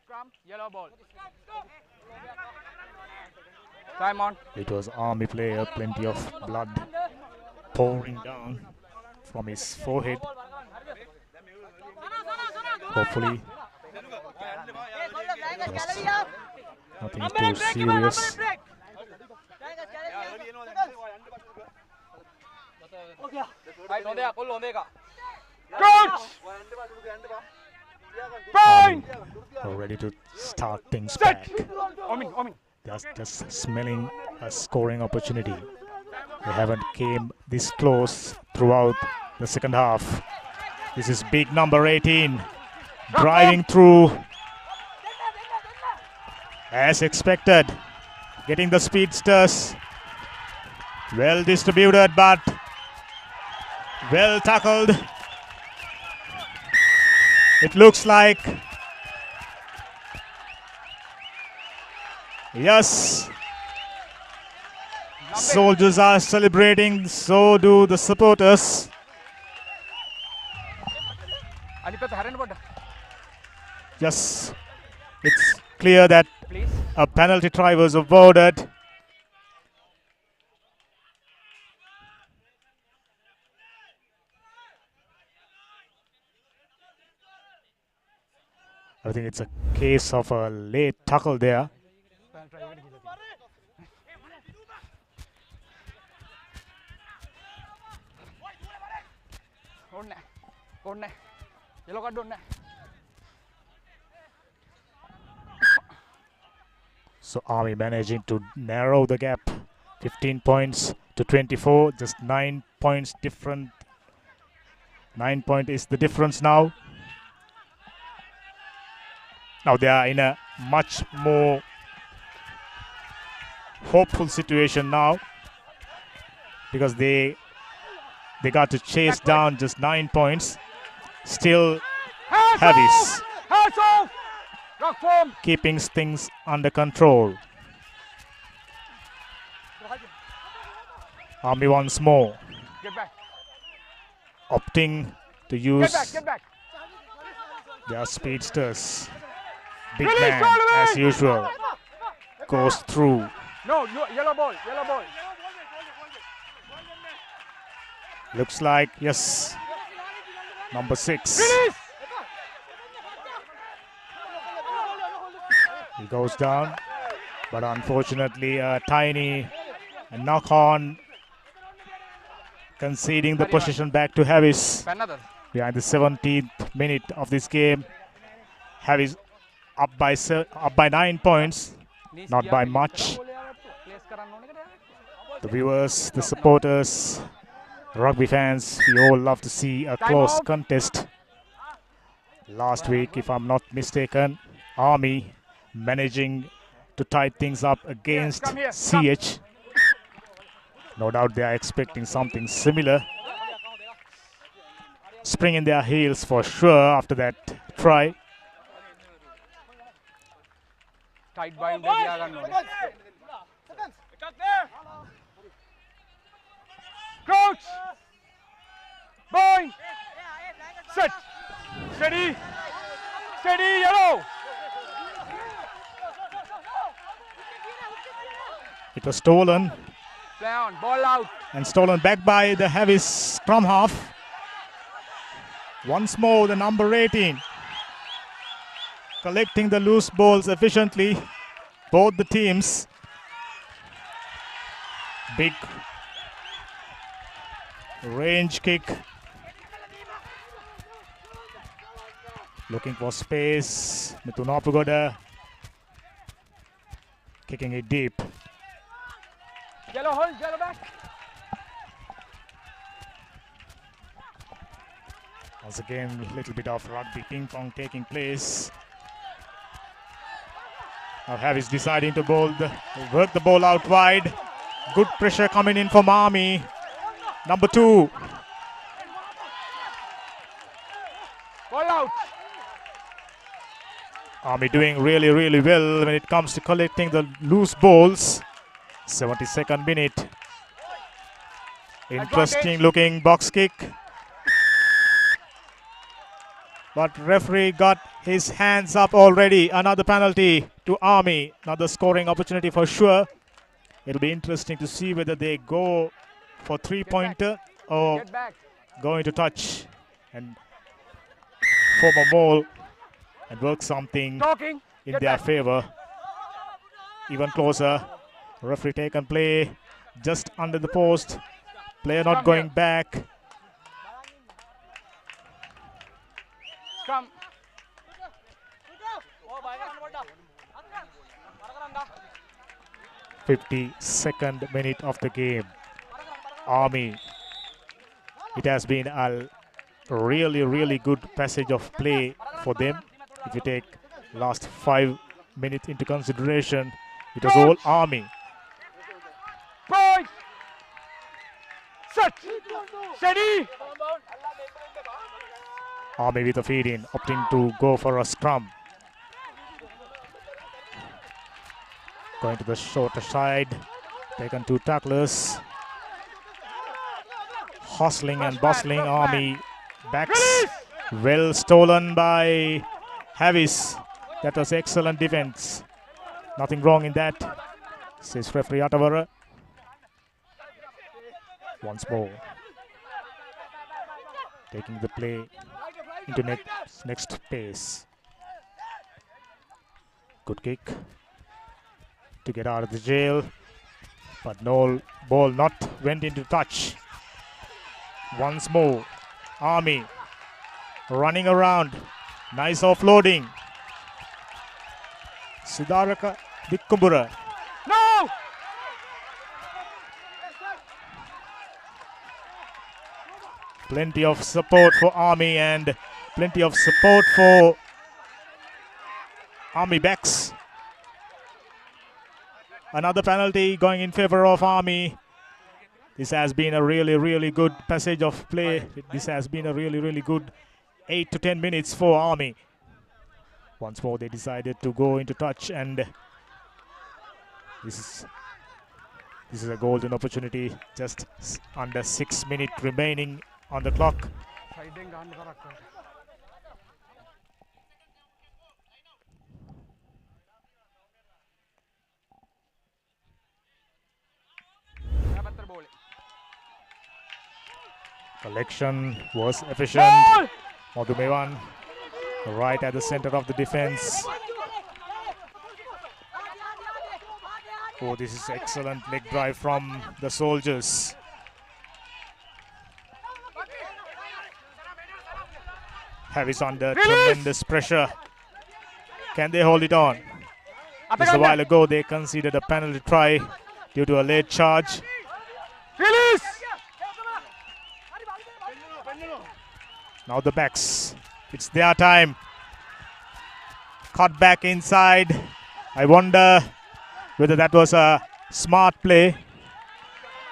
Scrum, yellow ball. Time on. It was Army player, plenty of blood pouring down from his forehead. Hopefully, nothing too serious. Coach! Fine! Are ready to start things back. Omin. Just smelling a scoring opportunity. They haven't came this close throughout the second half. This is big number 18 driving through as expected, getting the speedsters. Well distributed, but well tackled. It looks like, yes, soldiers are celebrating, so do the supporters. Yes, it's clear that Please. a penalty try was awarded. I think it's a case of a late tackle there. Yellow card don't. So Army managing to narrow the gap. 15 points to 24. Just 9 points different. 9 point is the difference now. Now they are in a much more hopeful situation now, because they got to chase down just 9 points. Still Havis keeping things under control. Army once more opting to use their speedsters. Big man, as usual, goes through. No, yellow ball, yellow ball. Looks like, yes, number 6. He goes down, but unfortunately a tiny knock on, conceding the possession back to Havis. Behind the 17th minute of this game, Havis up by 9 points, not by much. The viewers, the supporters, rugby fans, we all love to see a close contest. Last week, if I'm not mistaken, Army managing to tie things up against CH. No doubt they are expecting something similar. Spring in their heels for sure after that try. Coach! Boy! Set! Steady! Steady, yellow! It was stolen. Play on, ball out. And stolen back by the Havis scrum half. Once more the number 18. Collecting the loose balls efficiently. Both the teams. Big range kick. Looking for space. Mitunapugoda kicking it deep. Yellow hold, yellow back. Once again, a little bit of rugby ping pong taking place. Now Havis deciding to work the ball out wide. Good pressure coming in from Army. Number 2. Ball out. Army doing really, really well when it comes to collecting the loose balls. 72nd minute. Interesting looking box kick. But referee got his hands up already. Another penalty to Army. Another scoring opportunity for sure. It'll be interesting to see whether they go for 3-pointer or going to touch and form a maul and work something in their favor. Even closer. Referee taken play just under the post. Player not going back. Come. 52nd minute of the game. Army. It has been a really, really good passage of play for them. If you take last 5 minutes into consideration, it was all Army. Point. Set. Steady. Army with a feed in, opting to go for a scrum. Going to the shorter side, taken 2 tacklers. Hustling and bustling Army backs. Well stolen by Havis. That was excellent defense. Nothing wrong in that, says referee Atavara. Once more. Taking the play into next pace. Good kick to get out of the jail, but no ball not went into touch. Once more, Army running around. Nice offloading. Siddharaka Dikkumbura. No! Plenty of support for Army and plenty of support for Army backs. Another penalty going in favor of Army. This has been a really good passage of play. This has been a really good 8 to 10 minutes for Army. Once more they decided to go into touch, and this is a golden opportunity. Just under 6 minutes remaining on the clock. Collection was efficient. Madhumevan right at the center of the defense. Oh, this is excellent leg drive from the soldiers. Havis under tremendous pressure. Can they hold it on? Just a while ago they conceded a penalty try due to a late charge. Release! Now the backs. It's their time. Cut back inside. I wonder whether that was a smart play.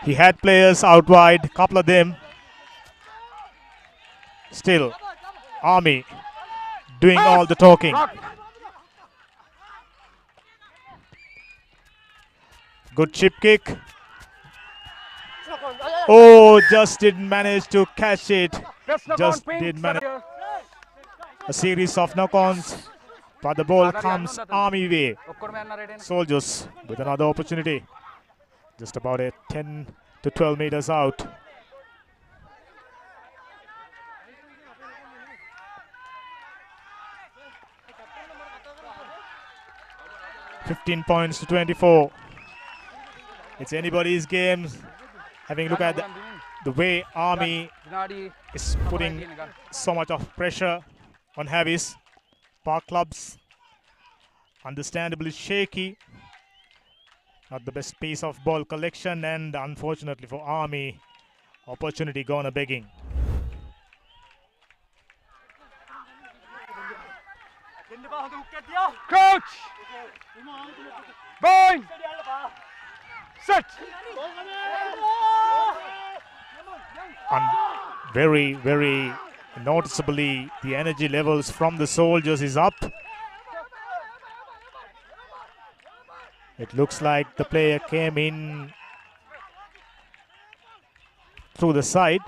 He had players out wide, couple of them. Still, Army doing all the talking. Good chip kick. Oh, just didn't manage to catch it. Just didn't manage. A series of knock-ons, but the ball comes Army way. Soldiers with another opportunity. Just about 10 to 12 meters out. $15 points to 24. It's anybody's game. Having a look at the way Army is putting so much of pressure on Havis. Park clubs understandably shaky. Not the best piece of ball collection, and unfortunately for Army, opportunity gone a begging. Coach! Going! Set! And very noticeably, the energy levels from the soldiers is up. It looks like the player came in through the side,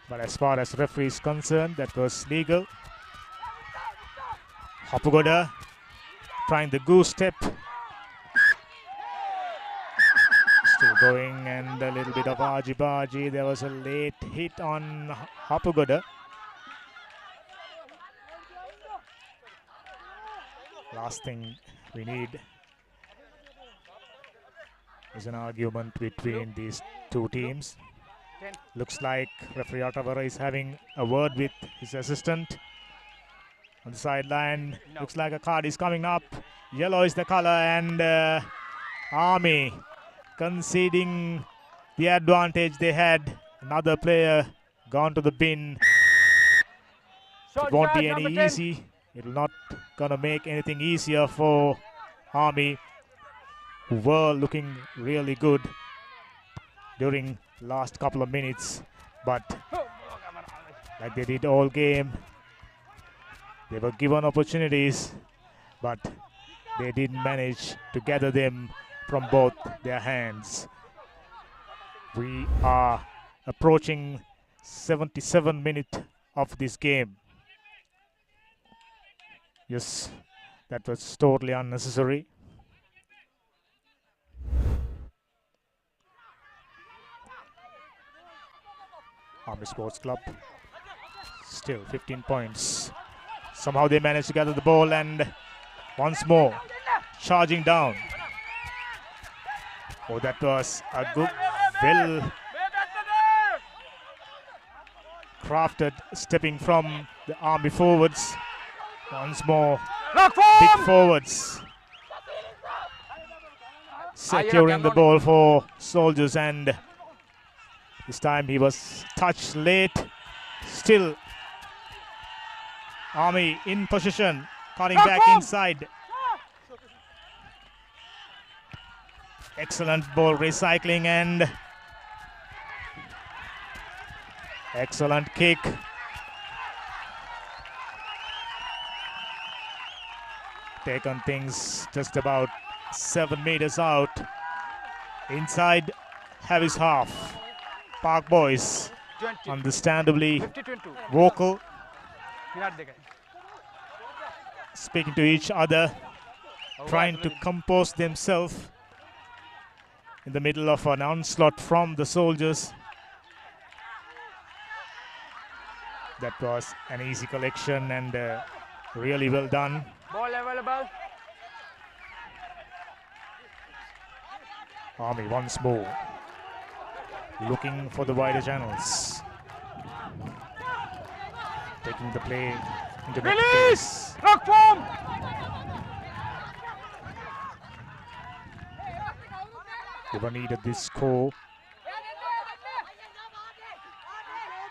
but as far as referee is concerned, that was legal. Hapugoda trying the goose step. Still going, and a little bit of argy-bargy. There was a late hit on Hapugoda. Last thing we need is an argument between these two teams. Looks like referee Atavara is having a word with his assistant. On the sideline, looks like a card is coming up. Yellow is the color, and Army conceding the advantage they had. Another player gone to the bin. It won't be any easy. It will not gonna make anything easier for Army, who were looking really good during last couple of minutes, but like they did all game, they were given opportunities, but they didn't manage to gather them from both their hands. We are approaching 77 minutes of this game. Yes, that was totally unnecessary. Army Sports Club, still 15 points. Somehow they managed to gather the ball, and once more charging down. Oh, that was a good, well crafted stepping from the Army forwards. Once more, big forwards. securing the ball for Soldiers, and this time he was touched late. Still Army in position, cutting back inside. Excellent ball recycling and excellent kick. Taken things just about 7 meters out. Inside Havis half. Park boys understandably vocal, speaking to each other, trying to compose themselves in the middle of an onslaught from the Soldiers. That was an easy collection and really well done. Ball available. Army once more looking for the wider channels, taking the play into the Release! Rock form! They needed this score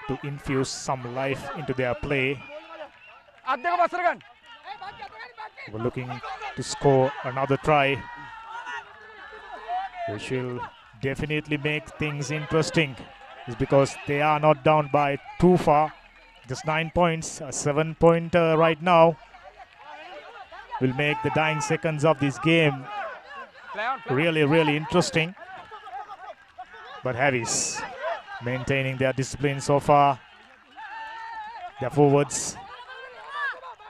to infuse some life into their play. We're looking to score another try, which will definitely make things interesting. It's because they are not down by too far, just 9 points, a 7-pointer right now will make the dying seconds of this game really interesting. But Havis maintaining their discipline so far. Their forwards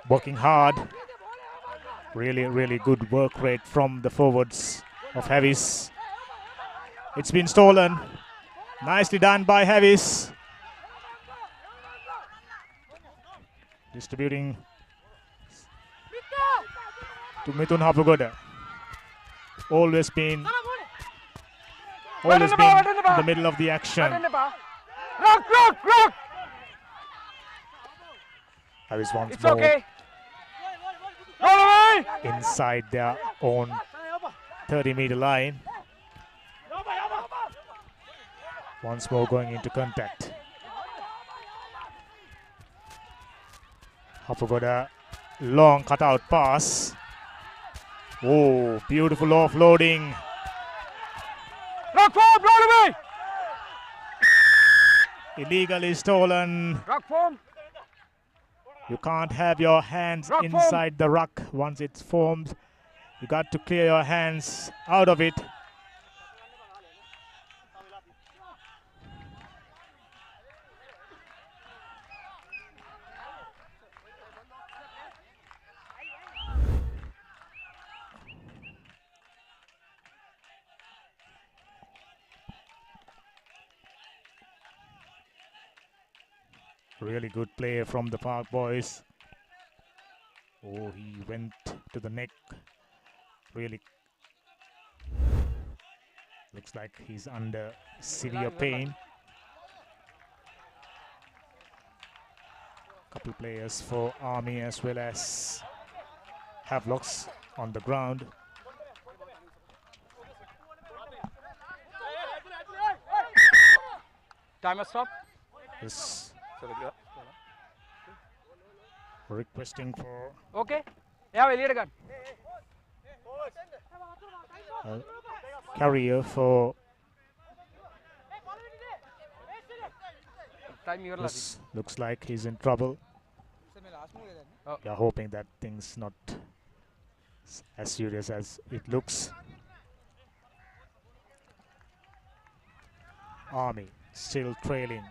working hard. Really good work rate from the forwards of Havis. It's been stolen. Nicely done by Havis. Distributing to Mithun Hapugoda. Always been in the middle of the action. Rock! Havis once It's more okay. Roll away! inside their own 30-meter line. Once more going into contact. Hapugoda, long cutout pass. Oh, beautiful offloading. Rock form, roll away! Illegally stolen. Rock form. You can't have your hands Ruck inside the ruck once it's formed. You got to clear your hands out of it. Really good play from the Park boys. Oh, he went to the neck. Really looks like he's under severe pain. Couple players for Army as well as Havelocks on the ground. Timer stop. This requesting for Okay. Yeah, lead gun. carrier for Time your this. Looks like he's in trouble. We are hoping that things not as serious as it looks. Army still trailing.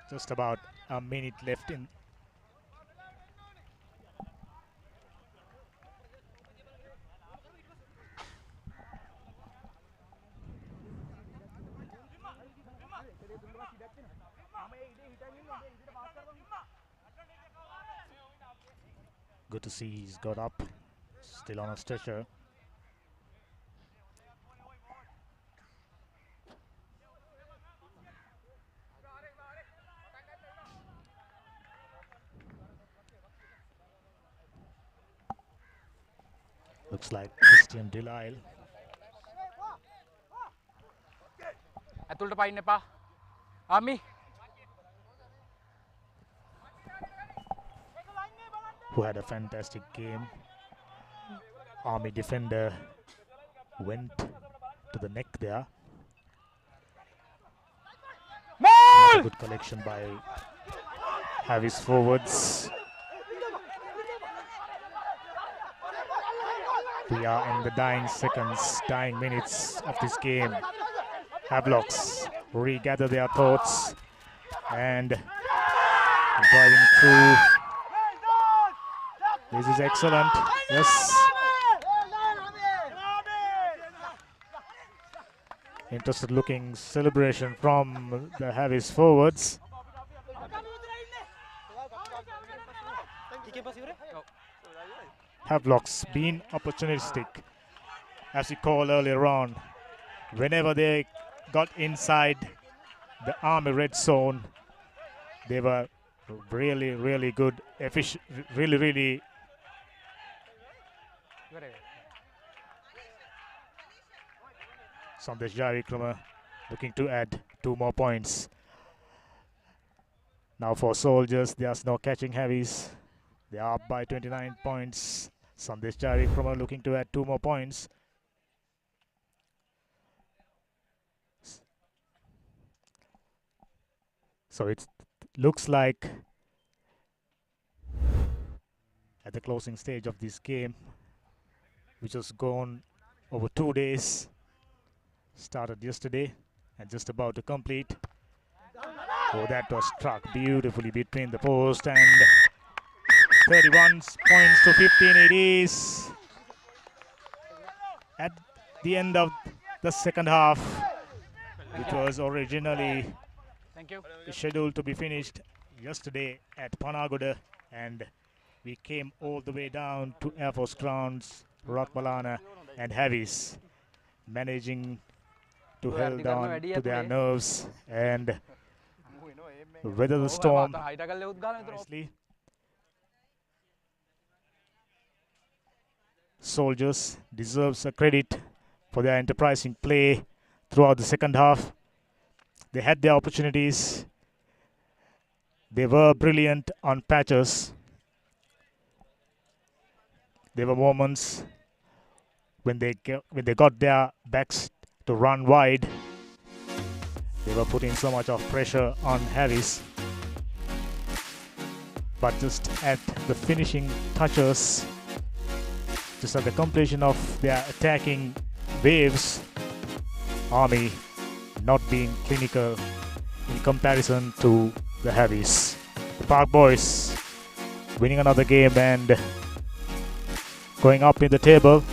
Just about a minute left in. Good to see he's got up, still on a stretcher. Looks like Christian Delisle ඇතුළට පයින්න එපා. Army. Who had a fantastic game. Army defender went to the neck there. Good collection by Havis forwards. We are in the dying minutes of this game. Havelocks regather their thoughts and driving through. This is excellent. Yes. Interested looking celebration from the Havis forwards. Havelocks been opportunistic, as we called earlier on. Whenever they got inside the Army red zone, they were really good, efficient, really. Sandesh Javikrama looking to add 2 more points. Now for Soldiers, there's no catching heavies. They are up by 29 points. Sandesh Javikrama looking to add 2 more points. So it looks like at the closing stage of this game, which has gone over 2 days, started yesterday and just about to complete. Oh, that was struck beautifully between the post, and 31 points to 15 it is. At the end of the second half, which was originally scheduled to be finished yesterday at Panagoda, and we came all the way down to Air Force Grounds, Rockmalana and Havis, managing to hold on to their nerves and weather the storm nicely. Soldiers deserves a credit for their enterprising play throughout the second half. They had their opportunities. They were brilliant on patches. There were moments when they got their backs to run wide. They were putting so much of pressure on Harris. But just at the finishing touches, just at the completion of their attacking waves, Army not being clinical in comparison to the Heavies. The Park Boys winning another game and going up in the table.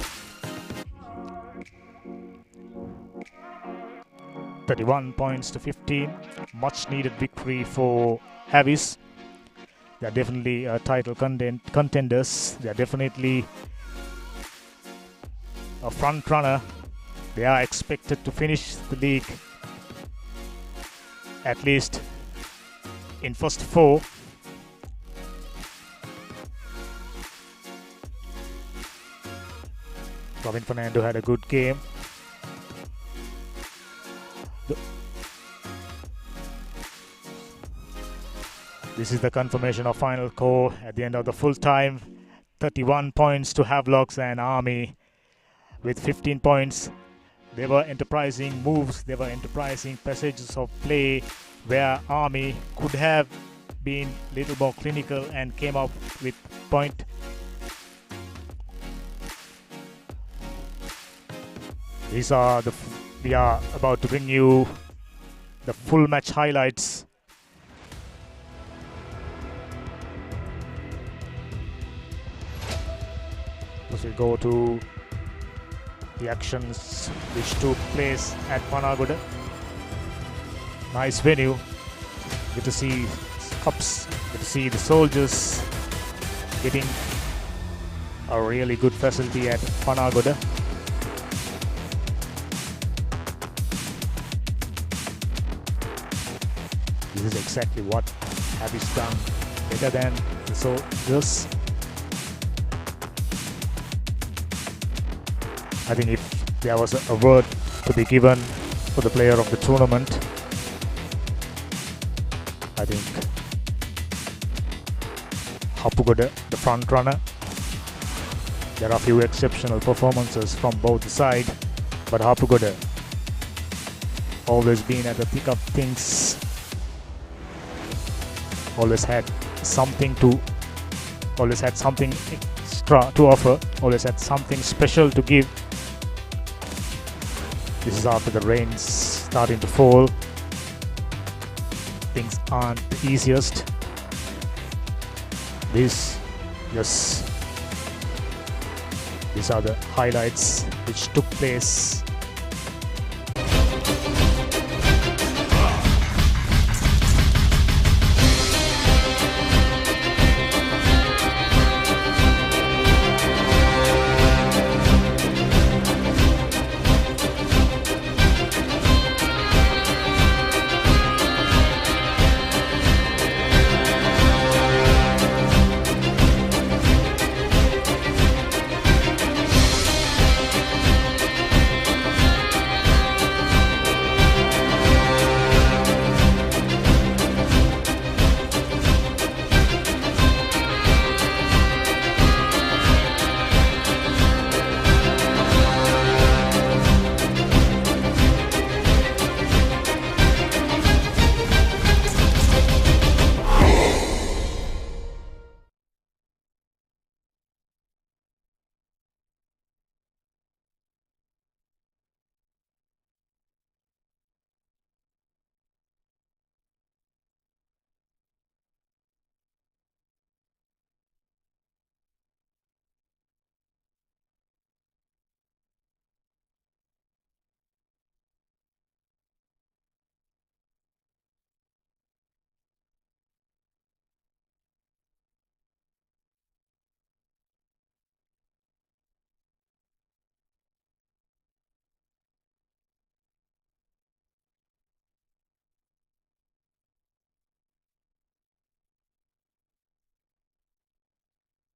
31 points to 15. Much needed victory for Heavies. They are definitely title contenders. They are definitely a front runner. They are expected to finish the league at least in first 4. Robin Fernando had a good game. This is the confirmation of final score at the end of the full time. 31 points to Havelocks and Army with 15 points. They were enterprising moves, they were enterprising passages of play where Army could have been a little more clinical and came up with point. We are about to bring you the full match highlights. As we go to the actions which took place at Panagoda. Nice venue. Good to see Cups. Good to see the Soldiers getting a really good facility at Panagoda. This is exactly what Havis done better than the Soldiers. I think if there was a word to be given for the player of the tournament. I think Hapugoda, the front runner. There are a few exceptional performances from both sides, but Hapugoda always been at the thick of things. Always had something extra to offer. Always had something special to give. This is after the rains starting to fall. Things aren't the easiest. These are the highlights which took place